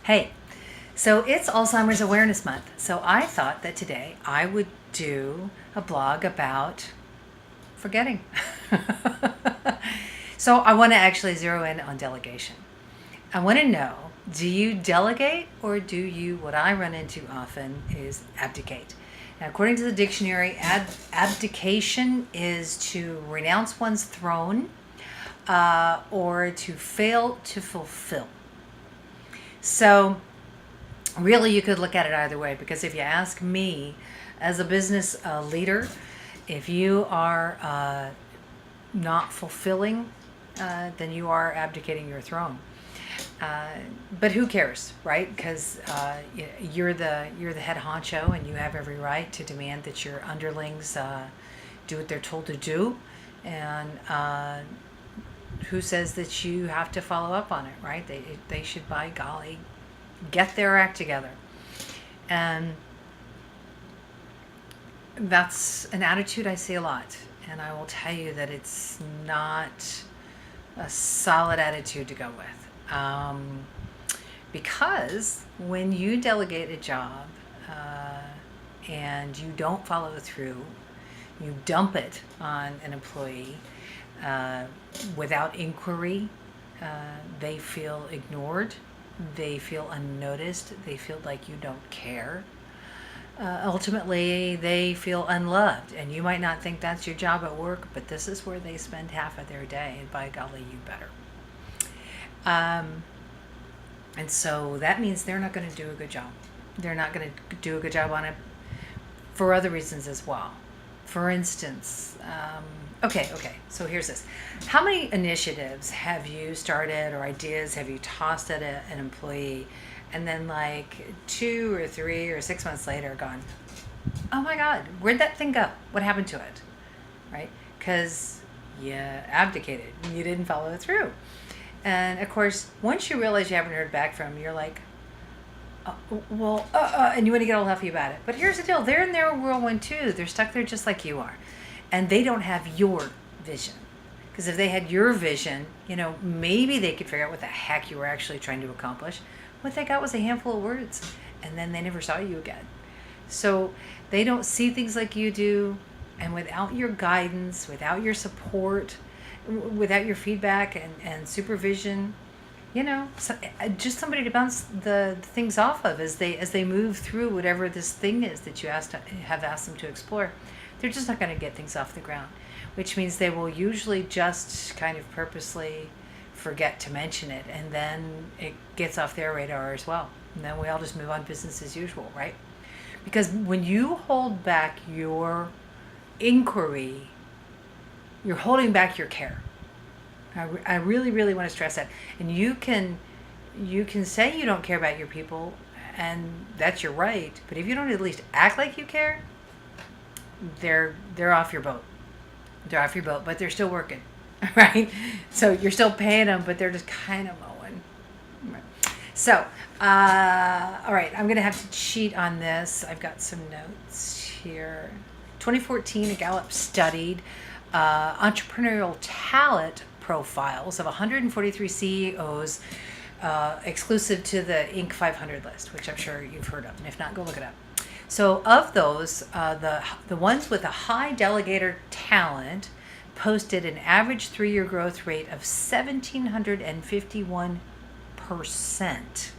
Hey, so it's Alzheimer's Awareness Month. So I thought that today I would do a blog about forgetting. So I want to actually zero in on delegation. I want to know, do you delegate or do you, what I run into often is abdicate? Now, according to the dictionary, abdication is to renounce one's throne or to fail to fulfill. So really, you could look at it either way, because if you ask me, as a business leader, if you are not fulfilling, then you are abdicating your throne. But who cares, right? Because you're the head honcho, and you have every right to demand that your underlings do what they're told to do. And who says that you have to follow up on it, right? They should, by golly, get their act together. And that's an attitude I see a lot. And I will tell you that it's not a solid attitude to go with. Because when you delegate a job and you don't follow through, you dump it on an employee without inquiry, they feel ignored, they feel unnoticed, they feel like you don't care. Ultimately, they feel unloved, and you might not think that's your job at work, but this is where they spend half of their day, and by golly, you better. And so that means they're not going to do a good job. They're not going to do a good job on it for other reasons as well. For instance, okay, so here's this. How many initiatives have you started or ideas have you tossed at an employee, and then like 2 or 3 or 6 months later gone, oh my God, where'd that thing go? What happened to it? Right? Because you abdicated. You didn't follow it through. And of course, once you realize you haven't heard back from them, you're like, and you want to get all huffy about it. But here's the deal. They're in their whirlwind too. They're stuck there just like you are. And they don't have your vision. Because if they had your vision, maybe they could figure out what the heck you were actually trying to accomplish. What they got was a handful of words. And then they never saw you again. So they don't see things like you do. And without your guidance, without your support, without your feedback and supervision, just somebody to bounce the things off of as they move through whatever this thing is that you have asked them to explore, they're just not going to get things off the ground, which means they will usually just kind of purposely forget to mention it, and then it gets off their radar as well. And then we all just move on business as usual, right? Because when you hold back your inquiry, you're holding back your care. I really, really want to stress that. And you can say you don't care about your people, and that's your right. But if you don't at least act like you care, they're off your boat. They're off your boat, but they're still working, right? So you're still paying them, but they're just kind of mowing. So, all right, I'm going to have to cheat on this. I've got some notes here. 2014, a Gallup studied entrepreneurial talent profiles of 143 CEOs exclusive to the Inc. 500 list, which I'm sure you've heard of, and if not, go look it up. So of those, the ones with a high delegator talent posted an average 3-year growth rate of 1,751%.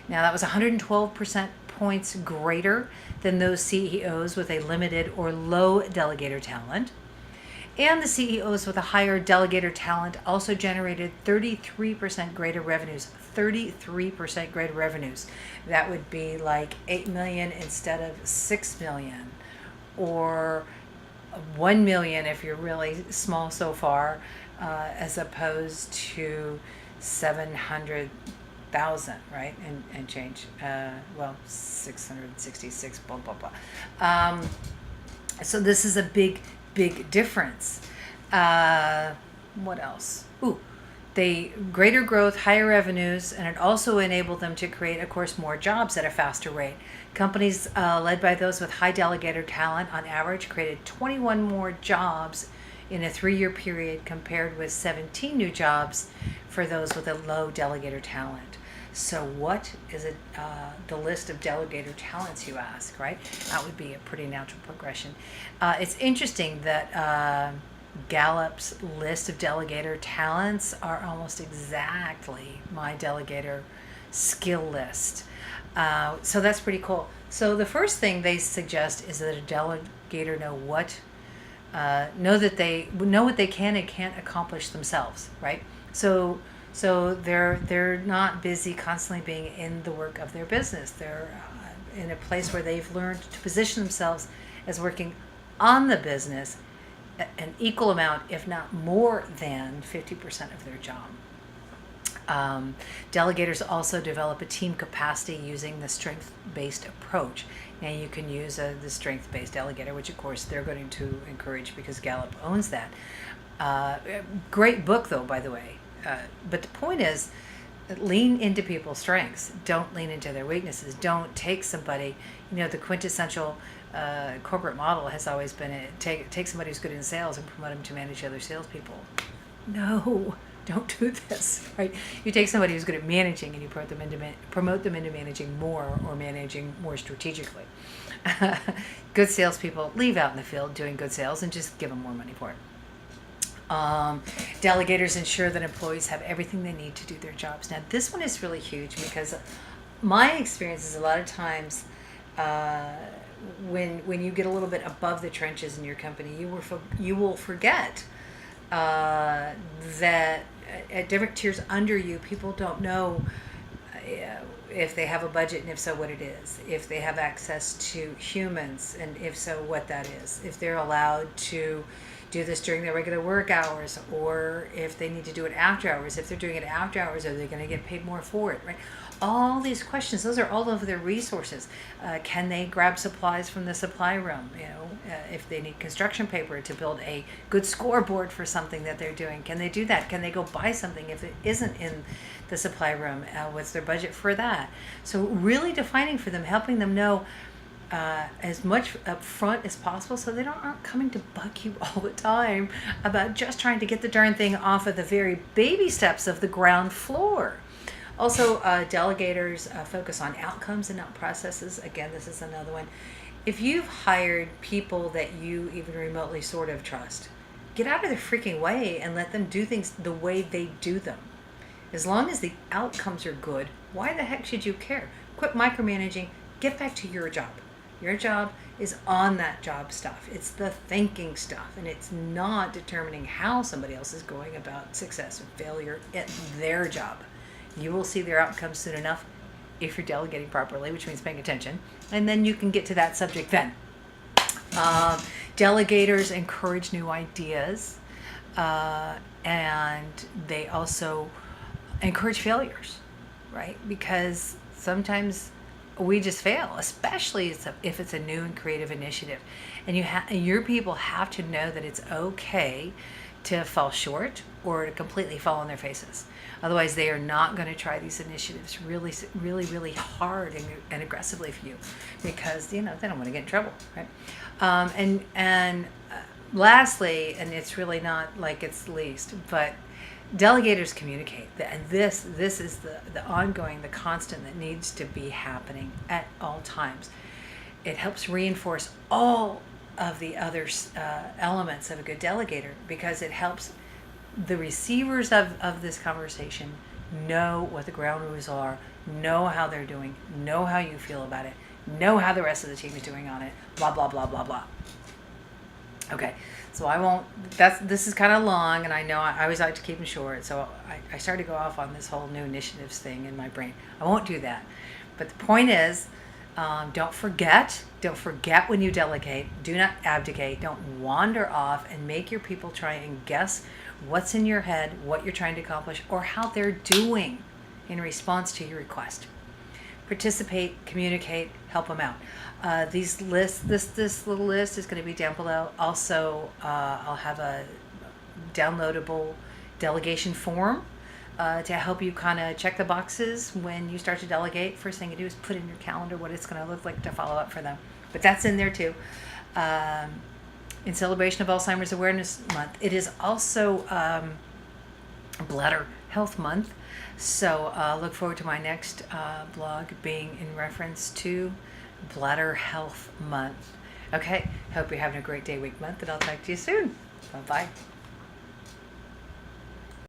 Now that was 112% points greater than those CEOs with a limited or low delegator talent. And the CEOs with a higher delegator talent also generated 33% greater revenues. 33% greater revenues. That would be like 8 million instead of 6 million, or 1 million if you're really small so far, as opposed to 700,000, right? And change. 666, blah, blah, blah. So this is a big difference. What else? They greater growth, higher revenues, and it also enabled them to create, of course, more jobs at a faster rate. Companies led by those with high delegator talent, on average, created 21 more jobs in a 3-year period compared with 17 new jobs for those with a low delegator talent. So what is the list of delegator talents, you ask, right? That would be a pretty natural progression. It's interesting that Gallup's list of delegator talents are almost exactly my delegator skill list. So that's pretty cool. So the first thing they suggest is that a delegator know what they can and can't accomplish themselves, right? So they're not busy constantly being in the work of their business. They're in a place where they've learned to position themselves as working on the business an equal amount, if not more than 50% of their job. Delegators also develop a team capacity using the strength-based approach. Now you can use the strength-based delegator, which of course they're going to encourage because Gallup owns that. Great book though, by the way. But the point is, lean into people's strengths. Don't lean into their weaknesses. Don't take somebody, the quintessential corporate model has always been take somebody who's good in sales and promote them to manage other salespeople. No, don't do this, right? You take somebody who's good at managing and you promote them into managing more or managing more strategically. Good salespeople leave out in the field doing good sales and just give them more money for it. Delegators ensure that employees have everything they need to do their jobs. Now, this one is really huge because my experience is a lot of times when you get a little bit above the trenches in your company, you will forget that at different tiers under you, people don't know if they have a budget, and if so, what it is, if they have access to humans, and if so, what that is, if they're allowed to do this during their regular work hours, or if they need to do it after hours. If they're doing it after hours, are they going to get paid more for it, right? All these questions, those are all of their resources. Can they grab supplies from the supply room? If they need construction paper to build a good scoreboard for something that they're doing, can they do that? Can they go buy something if it isn't in the supply room? What's their budget for that? So really defining for them, helping them know as much up front as possible so they aren't coming to bug you all the time about just trying to get the darn thing off of the very baby steps of the ground floor. Also, delegators focus on outcomes and not processes. Again, this is another one. If you've hired people that you even remotely sort of trust, get out of their freaking way and let them do things the way they do them. As long as the outcomes are good, why the heck should you care? Quit micromanaging. Get back to your job. Your job is on that job stuff. It's the thinking stuff, and it's not determining how somebody else is going about success or failure at their job. You will see their outcomes soon enough if you're delegating properly, which means paying attention, and then you can get to that subject then. Delegators encourage new ideas, and they also encourage failures, right? Because sometimes we just fail, especially if it's a new and creative initiative. And your people have to know that it's okay to fall short or to completely fall on their faces. Otherwise, they are not going to try these initiatives really, really, really hard and aggressively for you because, they don't want to get in trouble, right? And lastly, and it's really not like it's least, but delegators communicate, and this is the ongoing, the constant that needs to be happening at all times. It helps reinforce all of the other elements of a good delegator because it helps the receivers of this conversation know what the ground rules are, know how they're doing, know how you feel about it, know how the rest of the team is doing on it, blah, blah, blah, blah, blah. Okay, so I won't, this is kind of long, and I know I always like to keep them short, so I started to go off on this whole new initiatives thing in my brain. I won't do that. But the point is, don't forget when you delegate, do not abdicate, don't wander off and make your people try and guess what's in your head, what you're trying to accomplish, or how they're doing in response to your request. Participate, communicate, help them out. These lists, this little list is going to be down below. Also, I'll have a downloadable delegation form to help you kind of check the boxes when you start to delegate. First thing you do is put in your calendar what it's going to look like to follow up for them. But that's in there too. In celebration of Alzheimer's Awareness Month, it is also Bladder Health Month. So look forward to my next blog being in reference to Bladder Health Month. Okay, hope you're having a great day, week, month, and I'll talk to you soon. Bye-bye.